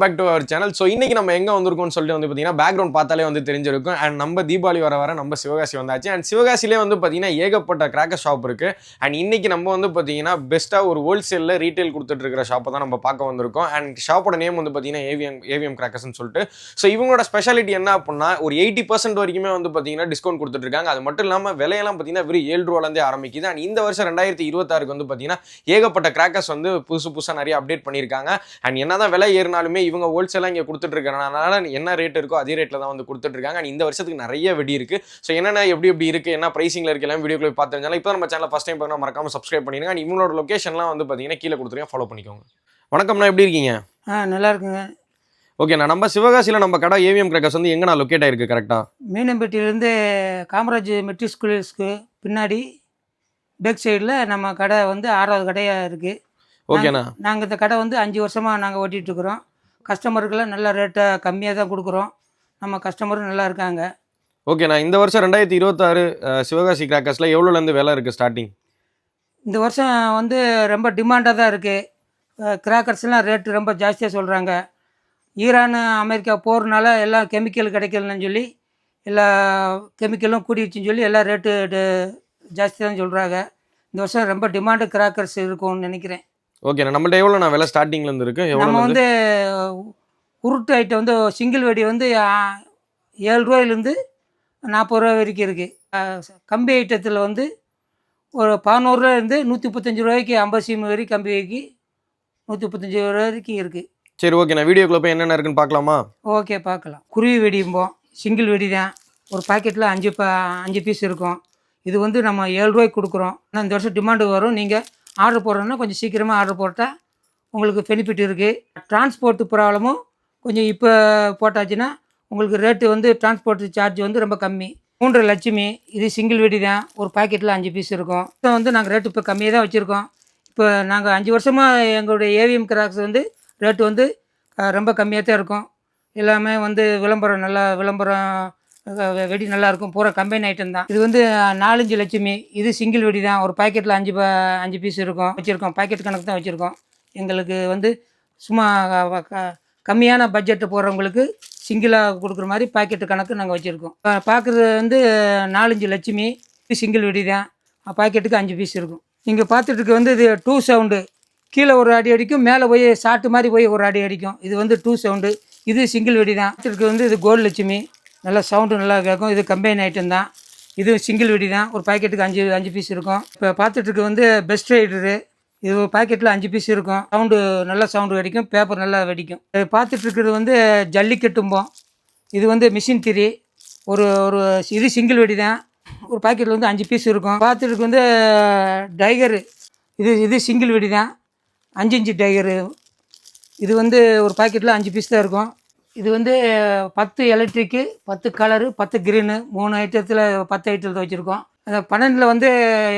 Back to our channel. So இன்னைக்கு நம்ம எங்கே வந்திருக்கோம்னு சொல்லிட்டு வந்து பார்த்தீங்கன்னா பேக்ரவுண்ட் பார்த்தாலே வந்து தெரிஞ்சிருக்கும். அண்ட் நம்ம தீபாவளி வர நம்ம சிவகாசி வந்தாச்சு. அண்ட் சிவகாசிலே வந்து பார்த்தீங்கன்னா ஏகப்பட்ட கிராக்கர் ஷாப் இருக்குது. அண்ட் இன்னைக்கு நம்ம வந்து பார்த்தீங்கன்னா பெஸ்ட்டாக ஒரு ஹோல்சேலில் ரீட்டைல் கொடுத்துட்டு இருக்கிற ஷாப்பை தான் நம்ம பார்க்க வந்திருக்கோம். அண்ட் ஷாப்போட நேம் வந்து பார்த்தீங்கன்னா ஏவிஎம் கிராக்கர்ஸ்னு சொல்லிட்டு. ஸோ இவங்களோட ஸ்பெஷாலிட்டி என்ன அப்படின்னா ஒரு 80% வரைக்குமே வந்து பார்த்தீங்கன்னா டிஸ்கவுண்ட் கொடுத்துட்ருக்காங்க. அது மட்டும் இல்லாமல் விலையெல்லாம் பார்த்தீங்கன்னா வெறும் 7 ரூபாலேருந்தே ஆரம்பிக்குது. அண்ட் இந்த வருஷம் 2026 வந்து பார்த்தீங்கன்னா ஏகப்பட்ட கிராக்கர்ஸ் வந்து புதுசாக நிறைய அப்டேட் பண்ணியிருக்காங்க. அண்ட் என்னதான் விலை ஏறினாலுமே இவங்க ஹோல்சேலாக இங்கே கொடுத்துட்டு இருக்கனால என்ன ரேட் இருக்கோ அதே ரேட்டில் தான் வந்து கொடுத்துட்டு இருக்காங்க. இந்த வருஷத்துக்கு நிறைய வெடி இருக்கு. ஸோ என்னென்ன எப்படி இருக்கு, என்ன பிரைசிங்ல இருக்கு எல்லாம் வீடியோக்குள்ள பார்த்து தெரிஞ்சாலும் இப்போ நம்ம சேனல் ஃபர்ஸ்ட் டைம் பார்க்கணும் மறக்காம சப்ஸ்கிரைப் பண்ணிடுங்க. அண்ட் இவங்களோட லொகேஷன்லாம் வந்து பார்த்தீங்கன்னா கீழே கொடுத்துருக்கேன், ஃபாலோ பண்ணிக்கோங்க. வணக்கம்ண்ணா, எப்படி இருக்கீங்க? நல்லா இருக்குங்க. ஓகேண்ணா, நம்ம சிவகாசியில் நம்ம கடை ஏவிஎம் கிராக்கர்ஸ் வந்து எங்கண்ணா லொக்கேட் ஆயிருக்கு கரெக்டாக? மீனம்பட்டியிலேருந்து காமராஜ் மெட்ரிக் ஸ்கூலுக்கு பின்னாடி பேக் சைடில் நம்ம கடை வந்து 6வது கடையாக இருக்குது. ஓகேண்ணா, நாங்கள் இந்த கடை வந்து 5 வருஷமாக நாங்கள் ஓட்டிகிட்ருக்குறோம். கஸ்டமருக்கெல்லாம் நல்ல ரேட்டை கம்மியாக தான் கொடுக்குறோம். நம்ம கஸ்டமரும் நல்லா இருக்காங்க. ஓகேண்ணா, இந்த வருஷம் 2026 சிவகாசி கிராக்கர்ஸில் எவ்வளோலேருந்து விலை இருக்குது ஸ்டார்டிங்? இந்த வருஷம் வந்து ரொம்ப டிமாண்டாக தான் இருக்குது. கிராக்கர்ஸ்லாம் ரேட்டு ரொம்ப ஜாஸ்தியாக சொல்கிறாங்க. ஈரான் அமெரிக்கா போகிறனால எல்லாம் கெமிக்கல் கிடைக்கலன்னு சொல்லி எல்லா கெமிக்கலும் கூடிடுச்சுன்னு சொல்லி எல்லாம் ரேட்டு ஜாஸ்தி தான் சொல்கிறாங்க. இந்த வருஷம் ரொம்ப டிமாண்டு கிராக்கர்ஸ் இருக்கும்னு நினைக்கிறேன். ஓகேண்ணா, நம்மள்ட்ட எவ்வளோண்ணா விலை ஸ்டார்டிங்லேருந்து இருக்குது? நம்ம வந்து உருட்டு ஐட்டம் வந்து சிங்கிள் வெடி வந்து 7 ரூபாயிலேருந்து 40 ரூபா வரைக்கும் இருக்குது. கம்பி ஐட்டத்தில் வந்து ஒரு 11 ரூபாயிலேருந்து 135 ரூபாய்க்கு 50 சீம் வரைக்கும் கம்பி வைக்கி 135 ரூபா வரைக்கும் இருக்குது. சரி, ஓகேண்ணா, வீடியோக்குள்ளே போய் என்னென்ன இருக்குன்னு பார்க்கலாமா? ஓகே, பார்க்கலாம். குருவி வெடிம்போம், சிங்கிள் வெடி தான். ஒரு பாக்கெட்டில் 5 பீஸ் இருக்கும். இது வந்து நம்ம 7 ரூபாய்க்கு கொடுக்குறோம். ஆனால் இந்த வருஷம் டிமாண்டு வரும். நீங்கள் ஆர்டர் போடுறோன்னா கொஞ்சம் சீக்கிரமாக ஆர்டர் போட்டால் உங்களுக்கு பெனிஃபிட் இருக்குது. டிரான்ஸ்போர்ட்டு ப்ராப்ளமும் கொஞ்சம் இப்போ போட்டாச்சுன்னா உங்களுக்கு ரேட்டு வந்து டிரான்ஸ்போர்ட் சார்ஜ் வந்து ரொம்ப கம்மி. 3 லட்சுமி, இது சிங்கிள் வெடி தான். ஒரு பாக்கெட்டில் 5 பீஸ் இருக்கும். இப்போ வந்து நாங்கள் ரேட்டு இப்போ கம்மியாக தான் வச்சுருக்கோம். இப்போ நாங்கள் 5 வருஷமாக எங்களுடைய ஏவிஎம் கிராக்ஸ் வந்து ரேட்டு வந்து ரொம்ப கம்மியாக தான் இருக்கும். எல்லாமே வந்து விளம்பரம் வெடி நல்லாயிருக்கும். பூரா கம்பைன் ஐட்டம் தான். இது வந்து 4-5 லட்சுமி, இது சிங்கிள் வெடி தான். ஒரு பாக்கெட்டில் 5 பீஸ் இருக்கும் வச்சுருக்கோம். பாக்கெட் கணக்கு தான் வச்சுருக்கோம். எங்களுக்கு வந்து சும்மா கம்மியான பட்ஜெட்டு போடுறவங்களுக்கு சிங்கிளாக கொடுக்குற மாதிரி பாக்கெட்டு கணக்கு நாங்கள் வச்சுருக்கோம். பார்க்குறது வந்து 4-5 லட்சுமி, சிங்கிள் வெடி தான். பாக்கெட்டுக்கு 5 பீஸ் இருக்கும். நீங்கள் பார்த்துட்டு வந்து இது 2 சவுண்டு. கீழே ஒரு அடி அடிக்கும், மேலே போய் ஷாட்டு மாதிரி போய் ஒரு அடி அடிக்கும். இது வந்து 2 சவுண்டு. இது சிங்கிள் வெடி தான். பார்த்துட்டு வந்து இது கோல்டு லட்சுமி, நல்லா சவுண்டு நல்லா கேட்கும். இது கம்பைன் ஐட்டம் தான். இது சிங்கிள் வெடி தான். ஒரு பாக்கெட்டுக்கு 5 பீஸ் இருக்கும். இப்போ பார்த்துட்டு வந்து பெஸ்ட் ரைடரு, இது ஒரு பாக்கெட்டில் 5 பீஸ் இருக்கும். சவுண்டு நல்லா சவுண்டு வெடிக்கும், பேப்பர் நல்லா வெடிக்கும். பார்த்துட்டு இருக்கிறது வந்து ஜல்லிக்கட்டும்போம். இது வந்து மிஷின் திரி. ஒரு இது சிங்கிள் வெடி தான். ஒரு பாக்கெட்டில் வந்து 5 பீஸ் இருக்கும். பார்த்துட்டு வந்து டைகரு, இது சிங்கிள் வெடி தான். 5 இன்ச்சு டைகரு. இது வந்து ஒரு பாக்கெட்டில் 5 பீஸ் தான் இருக்கும். இது வந்து 10 எலக்ட்ரிக்கு, 10 கலரு, 10 க்ரீனு, 3 ஐட்டத்தில் 10 ஐட்டத்தில் வச்சுருக்கோம். அந்த 12 வந்து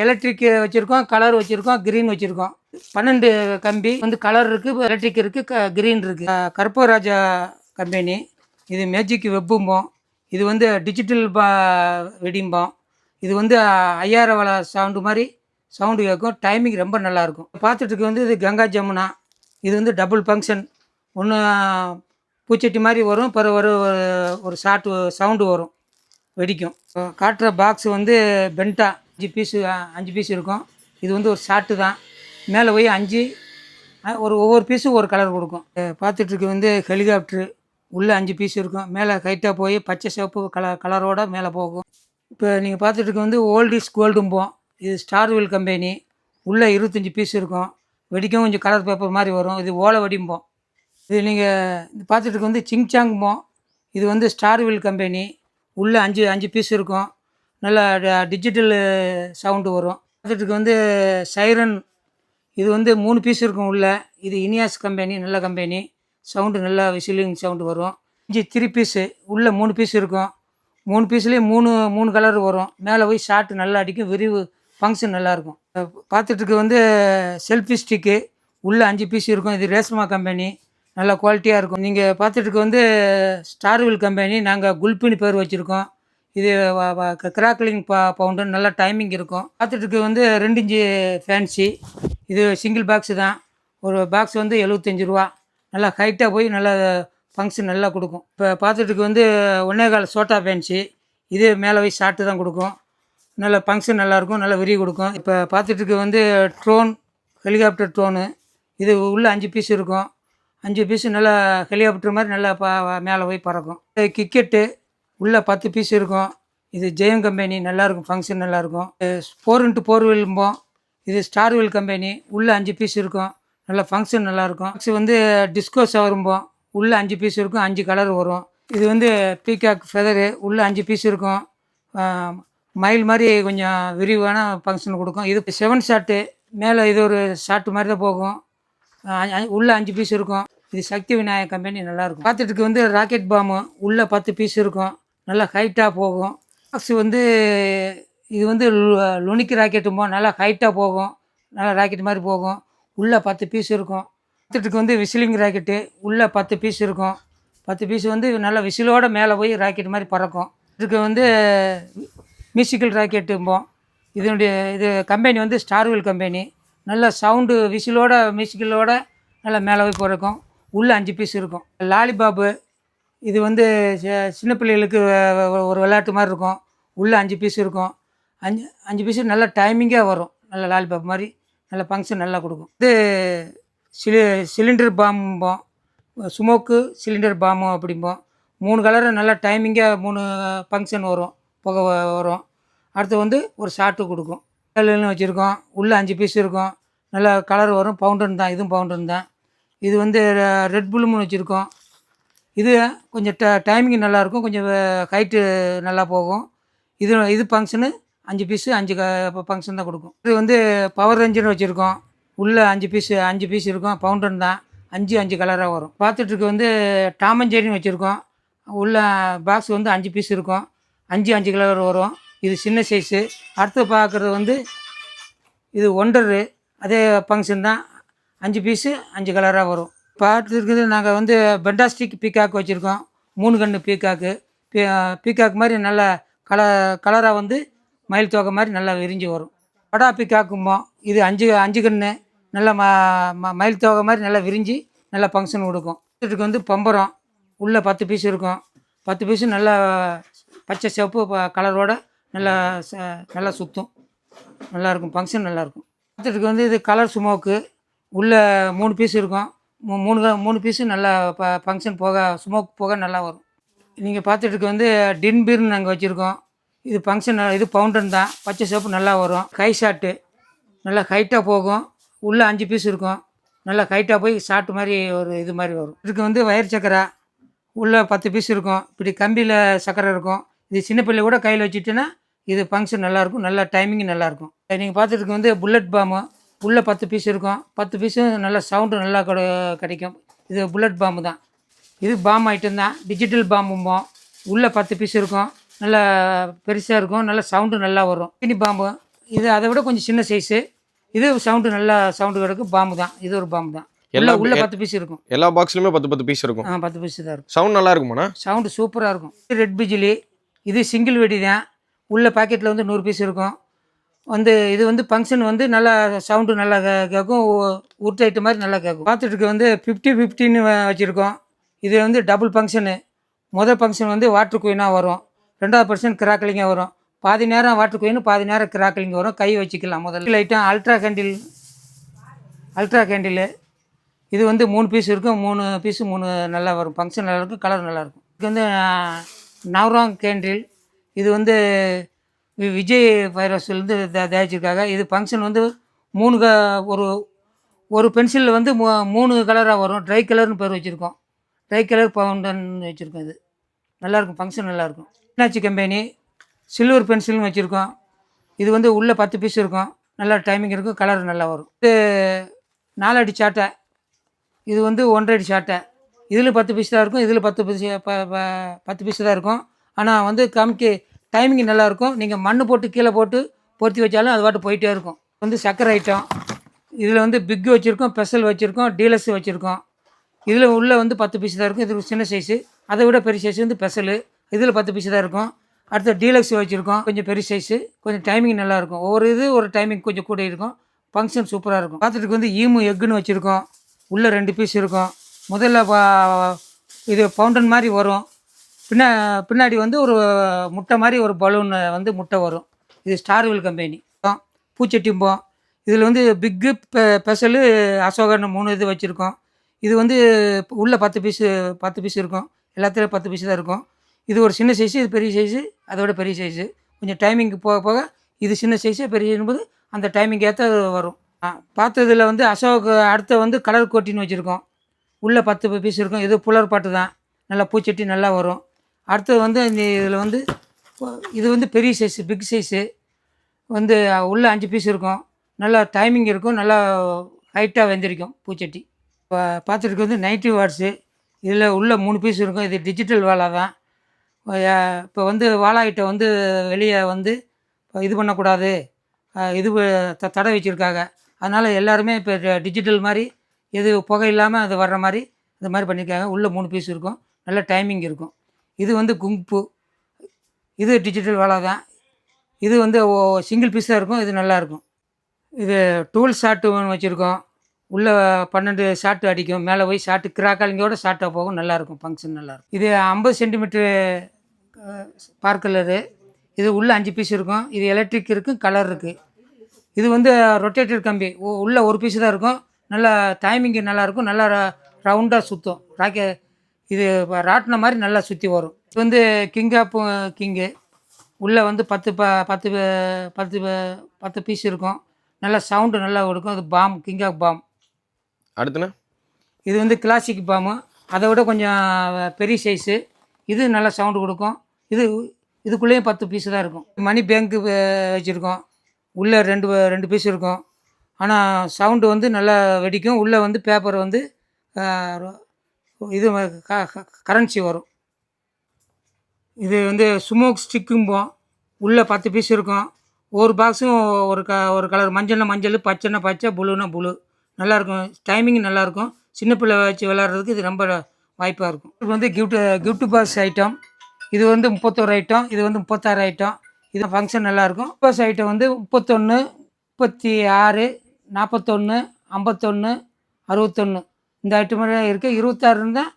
எலக்ட்ரிக் வச்சுருக்கோம், கலர் வச்சுருக்கோம், க்ரீன் வச்சுருக்கோம். 12 கம்பி வந்து கலர் இருக்குது, எலக்ட்ரிக் இருக்குது, க்ரீன் இருக்குது. கற்பகராஜா கம்பெனி. இது மேஜிக் வெப்பும்போம். இது வந்து டிஜிட்டல் வெடிம்போம். இது வந்து 5000 வலை சவுண்டு மாதிரி சவுண்டு கேட்கும். டைமிங் ரொம்ப நல்லாயிருக்கும். பார்த்துட்டு வந்து இது கங்கா ஜமுனா. இது வந்து டபுள் ஃபங்க்ஷன். ஒன்று பூச்சட்டி மாதிரி வரும், பிறகு ஒரு ஷார்ட் சவுண்டு வரும், வெடிக்கும். காட்டுற பாக்ஸ் வந்து பென்டா 5 பீஸ் இருக்கும். இது வந்து ஒரு ஷார்ட்டு தான். மேலே போய் 5 ஒவ்வொரு பீஸும் ஒரு கலர் கொடுக்கும். பார்த்துட்ருக்கு வந்து ஹெலிகாப்டரு, உள்ளே 5 பீஸ் இருக்கும். மேலே கைட்டாக போய் பச்சை சிவப்பு கலரோடு மேலே போகும். இப்போ நீங்கள் பார்த்துட்ருக்கு வந்து ஓல்ட் இஸ் கோல்டும்போம். இது ஸ்டார்வில் கம்பெனி. உள்ளே 25 பீஸ் இருக்கும். வெடிக்கும், கொஞ்சம் கலர் பேப்பர் மாதிரி வரும். இது ஓலை வெடிம்போம். இது நீங்கள் பார்த்துட்டு வந்து சிங்சாங்கும்போம். இது வந்து ஸ்டார்வில் கம்பெனி. உள்ளே 5 பீஸ் இருக்கும். நல்லா டிஜிட்டல் சவுண்டு வரும். பார்த்துட்டு வந்து சைரன். இது வந்து 3 பீஸ் இருக்கும் உள்ளே. இது இனியாஸ் கம்பெனி, நல்ல கம்பெனி. சவுண்டு நல்லா விசிலிங் சவுண்டு வரும். 3 பீஸு, உள்ளே 3 பீஸ் இருக்கும். 3 பீஸ்லேயும் 3 கலர் வரும். மேலே போய் ஷார்ட்டு நல்லா அடிக்கும், விரிவு ஃபங்க்ஷன் நல்லாயிருக்கும். பார்த்துட்டு வந்து செல்ஃபி ஸ்டிக்கு, உள்ளே 5 பீஸ் இருக்கும். இது ரேஸ்மா கம்பெனி, நல்ல குவாலிட்டியாக இருக்கும். நீங்கள் பார்த்துட்டு வந்து ஸ்டார்வில் கம்பெனி. நாங்கள் குல்பின்னு பேர் வச்சுருக்கோம். இது கிராக்லிங் பவுண்டர், நல்ல டைமிங் இருக்கும். பார்த்துட்டு வந்து 2 இன்ச்சு ஃபேன்சி. இது சிங்கிள் பாக்ஸு தான். ஒரு பாக்ஸ் வந்து 75 ரூபா. நல்லா ஹைட்டாக போய் நல்லா ஃபங்க்ஷன் நல்லா கொடுக்கும். இப்போ பார்த்துட்டுக்கு வந்து 1.25 சோட்டா பேன்சி, இது மேலே போய் ஷார்ட்டு தான் கொடுக்கும். நல்ல ஃபங்க்ஷன் நல்லாயிருக்கும், நல்லா விரிவு கொடுக்கும். இப்போ பார்த்துட்டுக்கு வந்து ட்ரோன், ஹெலிகாப்டர் ட்ரோனு, இது உள்ளே 5 பீஸ் இருக்கும். 5 பீஸு நல்லா ஹெலிகாப்டர் மாதிரி நல்லா மேலே போய் பறக்கும். கிக்கெட்டு உள்ளே 10 பீஸ் இருக்கும். இது ஜெயம் கம்பெனி, நல்லாயிருக்கும், ஃபங்க்ஷன் நல்லாயிருக்கும். 4x4 வீலும்போம், இது ஸ்டார் வீல் கம்பெனி, உள்ளே 5 பீஸ் இருக்கும். நல்லா ஃபங்க்ஷன் நல்லாயிருக்கும். நெக்ஸ்ட் வந்து டிஸ்கோ ஷவரும்போம், உள்ளே 5 பீஸ் இருக்கும், 5 கலர் வரும். இது வந்து பீகாக் ஃபெதரு, உள்ளே 5 பீஸ் இருக்கும். மயில் மாதிரி கொஞ்சம் விரிவான ஃபங்க்ஷன் கொடுக்கும். இது 7 ஷாட்டு, மேலே இது ஒரு ஷாட்டு மாதிரி தான் போகும். உள்ளே 5 பீஸ் இருக்கும். இது சக்தி விநாயகர் கம்பெனி, நல்லாயிருக்கும். பார்த்துட்டுக்கு வந்து ராக்கெட் பாம்பு, உள்ளே 10 பீஸ் இருக்கும். நல்லா ஹைட்டாக போகும். பாக்ஸ் வந்து இது வந்து லுனிக்கு ராக்கெட்டும்போம், நல்லா ஹைட்டாக போகும், நல்லா ராக்கெட் மாதிரி போகும். உள்ளே 10 பீஸ் இருக்கும். பார்த்துட்டுக்கு வந்து விசிலிங் ராக்கெட்டு, உள்ளே 10 பீஸ் இருக்கும். 10 பீஸ் வந்து நல்லா விசிலோடு மேலே போய் ராக்கெட் மாதிரி பறக்கும். இதுக்கு வந்து மியூசிக்கல் ராக்கெட்டும்போம். இது கம்பெனி வந்து ஸ்டார்வில் கம்பெனி, நல்ல சவுண்டு விசிலோட மியூசிக்கலோட நல்லா மேலே போய் பறக்கும். உள்ளே 5 பீஸ் இருக்கும். லாலிபாப்பு, இது வந்து சின்ன பிள்ளைகளுக்கு ஒரு விளையாட்டு மாதிரி இருக்கும். உள்ளே 5 பீஸ் இருக்கும். 5 பீஸு நல்லா டைமிங்காக வரும். நல்ல லாலிபாப் மாதிரி நல்ல ஃபங்க்ஷன் நல்லா கொடுக்கும். இது சிலிண்டர் பாம்போம், ஸ்மோக்கு சிலிண்டர் பாம்பு அப்படிம்போம். 3 கலரு நல்லா டைமிங்காக 3 ஃபங்க்ஷன் வரும், புகை வரும். அடுத்து வந்து ஒரு ஷாட்டு கொடுக்கும். ஏழுன்னு வச்சுருக்கோம். உள்ளே 5 பீஸ் இருக்கும். நல்லா கலர் வரும். பவுண்டன் தான், இதுவும் பவுண்டன் தான். இது வந்து ரெட் புல்லுன்னு வச்சுருக்கோம். இது கொஞ்சம் டைமிங் நல்லாயிருக்கும், கொஞ்சம் ஹைட்டு நல்லா போகும். இது ஃபங்க்ஷனு 5 பீஸு 5 ஃபங்க்ஷன் தான் கொடுக்கும். இது வந்து பவர் ரேஞ்சர்னு வச்சுருக்கோம். உள்ளே 5 பீஸ் இருக்கும். பவுண்டன் தான், 5 கலராக வரும். பார்த்துட்டுருக்கு வந்து டாமஞ்சேரின்னு வச்சுருக்கோம். உள்ள பாக்ஸ் வந்து 5 பீஸ் இருக்கும். 5 கலர் வரும். இது சின்ன சைஸு. அடுத்து பார்க்குறது வந்து இது ஒண்டரு, அதே ஃபங்க்ஷன் தான். 5 பீஸு 5 கலராக வரும். பார்த்துருக்குது நாங்கள் வந்து பெண்டாஸ்டிக் பீகாக் வச்சுருக்கோம். 3 கன்று பீகாக்கு. பீகாக் மாதிரி நல்லா கலராக வந்து மயில் தோகை மாதிரி நல்லா விரிஞ்சு வரும். படா பீகாக்கும்போம். இது 5 கன்று நல்லா மயில் தோகை மாதிரி நல்லா விரிஞ்சு நல்லா ஃபங்க்ஷன் கொடுக்கும். இதுக்கு வந்து பம்பரம், உள்ளே 10 பீஸ் இருக்கும். 10 பீஸு நல்லா பச்சை சிவப்பு கலரோட நல்லா சுற்றும், நல்லாயிருக்கும், ஃபங்க்ஷன் நல்லாயிருக்கும். இதுக்கு வந்து இது கலர் ஸ்மோக்கு, உள்ளே 3 பீஸ் இருக்கும். 3 பீஸு நல்லா ஃபங்க்ஷன் போக ஸ்மோக் போக நல்லா வரும். நீங்கள் பார்த்துட்டுருக்கு வந்து டின்பீர்னு நாங்கள் வச்சுருக்கோம். இது ஃபங்க்ஷன், இது பவுண்டன் தான், பச்சை சிவப்பு நல்லா வரும். கை ஷாட்டு நல்லா ஹைட்டாக போகும். உள்ளே 5 பீஸ் இருக்கும். நல்லா ஹைட்டாக போய் ஷாட்டு மாதிரி ஒரு இது மாதிரி வரும். இதுக்கு வந்து வயர் சக்கரை, உள்ளே 10 பீஸ் இருக்கும். இப்படி கம்பியில் சக்கரை இருக்கும். இது சின்ன பிள்ளை கூட கையில் வச்சுட்டுன்னா இது ஃபங்க்ஷன் நல்லாயிருக்கும், நல்லா டைமிங் நல்லாயிருக்கும். நீங்கள் பார்த்துட்டுருக்கு வந்து புல்லட் பாம்பு, உள்ளே 10 பீஸ் இருக்கும். 10 பீஸும் நல்லா சவுண்டு நல்லா கிடைக்கும். இது புல்லட் பாம்பு தான். இது பாம்பு ஐட்டம் தான், டிஜிட்டல் பாம்பும்போம். உள்ளே 10 பீஸ் இருக்கும். நல்லா பெருசாக இருக்கும், நல்லா சவுண்டு நல்லா வரும். மினி பாம்பு, இது அதை விட கொஞ்சம் சின்ன சைஸு. இது சவுண்டு நல்லா சவுண்டு கிடைக்கும். பாம்பு தான், இது ஒரு பாம்பு தான். உள்ள 10 பீஸ் இருக்கும். எல்லா பாக்ஸ்லையுமே 10 பீஸ் இருக்கும். 10 பீஸ் தான் இருக்கும். சவுண்ட் நல்லா இருக்குமாண்ணா? சவுண்டு சூப்பராக இருக்கும். ரெட் பிஜிலி, இது சிங்கிள் வெடி தான். உள்ள பாக்கெட்டில் வந்து 100 பீஸ் இருக்கும். வந்து இது வந்து ஃபங்க்ஷன் வந்து நல்லா சவுண்டு நல்லா கேட்கும், உருட்டு ஐட்டம் மாதிரி நல்லா கேட்கும். பார்த்துட்டுருக்கு வந்து 50-50ன்னு வச்சுருக்கோம். இது வந்து டபுள் ஃபங்க்ஷனு. முதல் ஃபங்க்ஷன் வந்து வாட்டர் குயினாக வரும். 2வது பர்சன்ட் கிராக்கலிங்காக வரும். பாதி நேரம் வாட்டர் குயின், பாதி நேரம் கிராக்கலிங் வரும். கை வச்சுக்கலாம். முதல் ஐட்டம் அல்ட்ரா கேண்டில். இது வந்து 3 பீஸ் இருக்கும். 3 பீஸு 3 நல்லா வரும். ஃபங்க்ஷன் நல்லாயிருக்கும், கலர் நல்லாயிருக்கும். இது வந்து நவராங் கேண்டில். இது வந்து விஜய் வைரஸ்லேருந்து தயாரிச்சிருக்காங்க. இது ஃபங்க்ஷன் வந்து 3 ஒரு பென்சிலில் வந்து 3 கலராக வரும். ட்ரை கலர்னு பேர் வச்சுருக்கோம். ட்ரை கலர் பவுண்டன் வச்சுருக்கோம். இது நல்லாயிருக்கும், ஃபங்க்ஷன் நல்லாயிருக்கும். மீனாட்சி கம்பெனி சில்வர் பென்சில்னு வச்சுருக்கோம். இது வந்து உள்ளே 10 பீஸ் இருக்கும். நல்லா டைமிங் இருக்கும், கலர் நல்லா வரும். இது 4 அடி சாட்டை. இது வந்து 1.5 அடி சாட்டை. இதில் 10 பீஸ் தான் இருக்கும். இதில் 10 பீஸ் தான் இருக்கும். ஆனால் வந்து டைமிங் நல்லாயிருக்கும். நீங்கள் மண் போட்டு கீழே போட்டு பொருத்தி வச்சாலும் அது பாட்டு போயிட்டே இருக்கும். வந்து சக்கரை ஐட்டம். இதில் வந்து பிக்கு வச்சுருக்கோம், ஸ்பெஷல் வச்சுருக்கோம், டீலக்ஸ் வச்சுருக்கோம். இதில் உள்ளே வந்து 10 பீஸ் தான் இருக்கும். இது சின்ன சைஸு. அதை விட பெரிய சைஸ் வந்து ஸ்பெஷலு. இதில் 10 பீஸ் தான் இருக்கும். அடுத்து டீலக்ஸ் வச்சுருக்கோம், கொஞ்சம் பெரிய சைஸு, கொஞ்சம் டைமிங் நல்லாயிருக்கும். ஒரு டைமிங் கொஞ்சம் கூட இருக்கும். ஃபங்க்ஷன் சூப்பராக இருக்கும். பார்த்துட்டு வந்து ஈமு எக்குன்னு வச்சுருக்கோம். உள்ளே 2 பீஸ் இருக்கும். முதல்ல இது ஃபவுண்டன் மாதிரி வரும். பின்னாடி வந்து ஒரு முட்டை மாதிரி ஒரு பலூன் வந்து முட்டை வரும். இது ஸ்டார்வில் கம்பெனி பூச்சட்டிம்போம். இதில் வந்து பிக்கு ஸ்பெஷலு அசோகன்னு 3 இது வச்சுருக்கோம். இது வந்து உள்ள 10 பீஸ் இருக்கும். எல்லாத்துலேயும் 10 பீஸ் தான் இருக்கும். இது ஒரு சின்ன சைஸு, இது பெரிய சைஸு, அதோட பெரிய சைஸு. கொஞ்சம் டைமிங்க்கு போக போக இது சின்ன சைஸு பெரியபோது அந்த டைமிங் ஏற்ற வரும். பார்த்ததில் வந்து அசோக் அடுத்த வந்து கலர் கோட்டின்னு வச்சுருக்கோம். உள்ளே 10 பீஸ் இருக்கும். இது புலர் பாட்டு தான், நல்லா பூச்சட்டி நல்லா வரும். அடுத்தது வந்து இந்த இதில் வந்து இது வந்து பெரிய சைஸு, பிக் சைஸு வந்து உள்ளே 5 பீஸ் இருக்கும். நல்லா டைமிங் இருக்கும், நல்லா ஹைட்டாக வெந்திருக்கும் பூச்சட்டி. இப்போ பார்த்துருக்கு வந்து 90 வாட்ஸு. இதில் உள்ள 3 பீஸ் இருக்கும். இது டிஜிட்டல் வாழை தான். இப்போ வந்து வாழை ஐட்டம் வந்து வெளியே வந்து இது பண்ணக்கூடாது, இது தடை வச்சுருக்காங்க. அதனால் எல்லாருமே இப்போ டிஜிட்டல் மாதிரி எது புகை இல்லாமல் அது வர்ற மாதிரி இந்த மாதிரி பண்ணியிருக்காங்க. உள்ளே 3 பீஸ் இருக்கும், நல்ல டைமிங் இருக்கும். இது வந்து குங்பு, இது டிஜிட்டல் வாழை தான். இது வந்து சிங்கிள் பீஸாக இருக்கும், இது நல்லாயிருக்கும். இது டூல் ஷாட்டு ஒன்று வச்சுருக்கோம். உள்ளே 12 ஷாட்டு அடிக்கும். மேலே போய் ஷாட்டு கிராக்காலிங்கோட ஷாட்டாக போகும், நல்லாயிருக்கும். ஃபங்க்ஷன் நல்லாயிருக்கும். இது 50 சென்டிமீட்ரு பார்க்கலரு. இது உள்ளே 5 பீஸ் இருக்கும். இது எலக்ட்ரிக் இருக்குது, கலர் இருக்குது. இது வந்து ரொட்டேட்டர் கம்பி. உள்ளே ஒரு பீஸ் தான் இருக்கும். நல்லா டைமிங்கு நல்லாயிருக்கும், நல்லா ரவுண்டாக சுற்றும். இது ராட்டின மாதிரி நல்லா சுற்றி வரும். இது வந்து கிங் ஆஃப் கிங்கு. உள்ளே வந்து 10 பீஸ் இருக்கும். நல்லா சவுண்டு நல்லா கொடுக்கும். அது பாம், கிங் ஆஃப் பாம். அடுத்துண்ணா இது வந்து கிளாசிக் பாம்பு, அதை விட கொஞ்சம் பெரிய சைஸு. இது நல்லா சவுண்டு கொடுக்கும். இதுக்குள்ளேயும் 10 பீஸு தான் இருக்கும். மணி பேங்க்கு வச்சுருக்கோம். உள்ளே 2 பீஸ் இருக்கும். ஆனால் சவுண்டு வந்து நல்லா வெடிக்கும். உள்ளே வந்து பேப்பர் வந்து இது கரன்சி வரும். இது வந்து ஸ்மோக் ஸ்டிக்கும்போம். உள்ளே 10 பீஸ் இருக்கும். ஒரு பாக்ஸும் ஒரு கலர். மஞ்சள்னா மஞ்சள், பச்சைன்னா பச்சை, புளுன்னா புளு. நல்லாயிருக்கும், டைமிங் நல்லாயிருக்கும். சின்ன பிள்ளை வச்சு விளாட்றதுக்கு இது ரொம்ப வாய்ப்பாக இருக்கும். இது வந்து கிஃப்ட் பாக்ஸ் ஐட்டம். இது வந்து 31 ஐட்டம், இது வந்து 36 ஐட்டம். இது ஃபங்க்ஷன் நல்லாயிருக்கும். பாக்ஸ் ஐட்டம் வந்து 31, 36, 41, 51, 61 இந்த ஐட்டமெல்லாம் இருக்குது. 26 இருந்தால்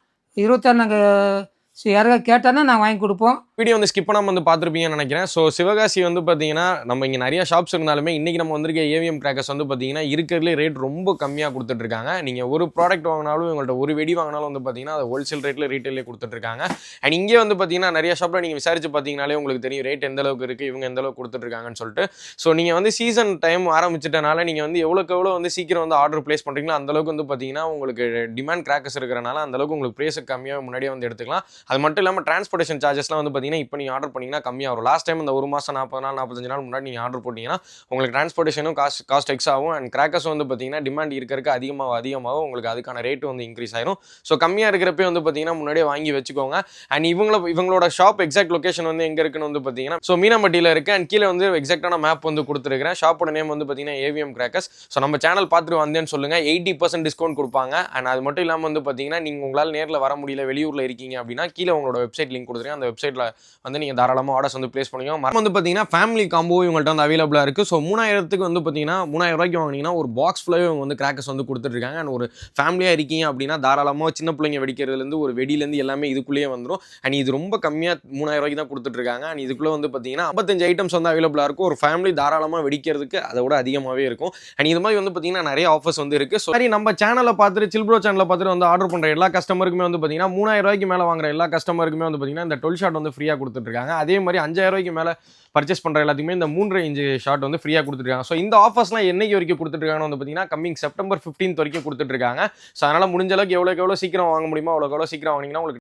26 நாங்கள் யாராவது கேட்டானா நான் வாங்கி கொடுப்போம். வீடியோ வந்து ஸ்கிப் பண்ணாமல் வந்து பார்த்துருப்பீங்கன்னு நினைக்கிறேன். ஸோ சிவகாசி வந்து பார்த்தீங்கன்னா நம்ம இங்கே நிறைய ஷாப்ஸ் இருந்தாலுமே இன்றைக்கி நம்ம வந்திருக்க ஏவிஎம் கிராக்கர்ஸ் வந்து பார்த்தீங்கன்னா இருக்கிறதுலே ரேட் ரொம்ப கம்மியாக கொடுத்துட்ருக்காங்க. நீங்கள் ஒரு ப்ராடக்ட் வாங்கினாலும் உங்கள்கிட்ட ஒரு வெடி வாங்கினாலும் வந்து பார்த்தீங்கன்னா அது ஹோல்சேல் ரேட்டில் ரீட்டெயிலே கொடுத்துட்ருக்காங்க. அண்ட் இங்கே வந்து பார்த்தீங்கன்னா நிறைய ஷாப்பில் நீங்கள் விசாரிச்சு பார்த்தீங்கனாலே உங்களுக்கு தெரியும் ரேட் எந்த அளவுக்கு இருக்குது, இவங்க எந்த அளவுக்கு கொடுத்துட்ருக்காங்கன்னு சொல்லிட்டு. ஸோ நீங்கள் வந்து சீசன் டைம் ஆரம்பிச்சிட்டனால நீங்கள் வந்து எவ்வளோக்கு எவ்வளோ வந்து சீக்கிரம் வந்து ஆர்டர் ப்ளேஸ் பண்ணுறீங்களோ அந்தளவுக்கு வந்து பார்த்தீங்கன்னா உங்களுக்கு டிமாண்ட் கிராக்கர்ஸ் இருக்கிறனால அந்தளவுக்கு உங்களுக்கு ப்ரைஸுக்கு கம்மியாக முன்னாடியே வந்து எடுத்துக்கலாம். அது மட்டும் இல்லாமல் டிரான்ஸ்போர்ட்டேஷன் சார்ஜஸ்லாம் வந்து பார்த்தீங்கன்னா இப்போ நீங்கள் ஆர்டர் பண்ணிங்கன்னா கம்மியாக வரும். லாஸ்ட் டைம் இந்த ஒரு மாதம் 40 நாள் 45 நாள் முன்னாடி நீங்கள் ஆர்டர் போட்டிங்கன்னா உங்களுக்கு டிரான்ஸ்போர்ட்டேஷனும் காஸ்ட் எக்ஸ் ஆகும். அண்ட் கிராக்கர்ஸும் வந்து பார்த்தீங்கன்னா டிமாண்ட் இருக்கிறதுக்கு அதிகமாக உங்களுக்கு அதுக்கான ரேட்டு வந்து இன்க்ரீஸ் ஆயிரும். ஸோ கம்மியாக இருக்கிறப்பே வந்து பார்த்தீங்கன்னா முன்னாடியே வாங்கி வச்சுக்கோங்க. அண்ட் இவங்களோட ஷாப் எக்ஸாக்ட் லொகேஷன் வந்து எங்கே இருக்குன்னு வந்து பார்த்தீங்கன்னா ஸோ மீனம்பட்டியில் இருக்குது. அண்ட் கீழே வந்து எக்ஸாக்டான மேப் வந்து கொடுத்துருக்கிறேன். ஷாப்போட நேம் வந்து பார்த்தீங்கன்னா ஏவிஎம் கிராக்கர்ஸ். ஸோ நம்ம சேனல் பார்த்துட்டு வந்தேன்னு சொல்லுங்கள், 80% டிஸ்கவுண்ட் கொடுப்பாங்க. அண்ட் அது மட்டும் இல்லாமல் வந்து பார்த்தீங்கன்னா நீங்கள் உங்களால் நேரில் வர முடியல, வெளியூரில் இருக்கீங்க அப்படின்னா கீழே உங்களோட வெப்சைட் லிங்க் கொடுத்துருக்கேன். அந்த வெப்சைட்டில் வந்து நீங்கள் தாராளமாக ஆர்டர்ஸ் வந்து ப்ளேஸ் பண்ணிக்கோங்க. மரம் வந்து பார்த்தீங்கன்னா ஃபேமிலி காம்போ இவங்கள்ட்ட வந்து அவைலபிளாக இருக்குது. ஸோ 3000க்கு வந்து பார்த்தீங்கன்னா 3000 ரூபாய்க்கு வாங்கினீங்கன்னா ஒரு பாக்ஸ் ஃபுல்லாகவே இவங்க வந்து கிராக்கர்ஸ் வந்து கொடுத்துட்ருக்காங்க. அண்ட் ஒரு ஃபேமிலியாக இருக்கீங்க அப்படின்னா தாராளமாக சின்ன பிள்ளைங்க வெடிக்கிறதுலேருந்து ஒரு வெடியிலேருந்து எல்லாமே இதுக்குள்ளேயே வந்துடும். அண்ட் இது ரொம்ப கம்மியாக 3000 ரூபாய்க்கு தான் கொடுத்துட்ருக்காங்க. அண்ட் இதுக்குள்ளே வந்து பார்த்தீங்கன்னா 55 ஐட்டம்ஸ் வந்து அவைலபிளாக இருக்கும். ஒரு ஃபேமிலி தாராளமாக வெடிக்கிறதுக்கு அதை விட அதிகமாகவே இருக்கும். அண்ட் இது மாதிரி வந்து பார்த்தீங்கன்னா நிறைய ஆஃபர்ஸ் வந்து இருக்குது. ஸோ சரி, நம்ம சேனலை பார்த்துட்டு சில்ப்ரோ சேனலை பார்த்துட்டு வந்து ஆர்டர் பண்ணுற எல்லா கஸ்டமருக்குமே வந்து பார்த்தீங்கன்னா 3000 ரூபாய்க்கு மேலே வாங்குற எல்லா கஸ்டமருக்குமே வந்து பார்த்தீங்கன்னா இந்த 12 ஷாட் வந்து ஃப்ரீயாக கொடுத்துட்ருக்காங்க. அதே மாதிரி 5000 ரூபாய்க்கு மேலே பர்ச்சேஸ் பண்ணுற எல்லாத்துக்குமே இந்த 3 இன்ச் ஷாட் வந்து ஃப்ரீயாக கொடுத்துருக்காங்க. ஸோ இந்த ஆஃபர்ஸ்லாம் என்னைக்கு வரைக்கும் கொடுத்துட்ருக்காங்கன்னு வந்து பார்த்தீங்கன்னா கம்மிங் செப்டம்பர் 15 வரைக்கும் கொடுத்துட்ருக்காங்க. ஸோ அதனால் முடிஞ்ச அளவுக்கு எவ்வளோக்கு எவ்வளோ சீக்கிரம் வாங்க முடியுமோ அவ்வளோக்கு எவ்வளோ சீக்கிரம் வாங்கினீங்கன்னா உங்களுக்கு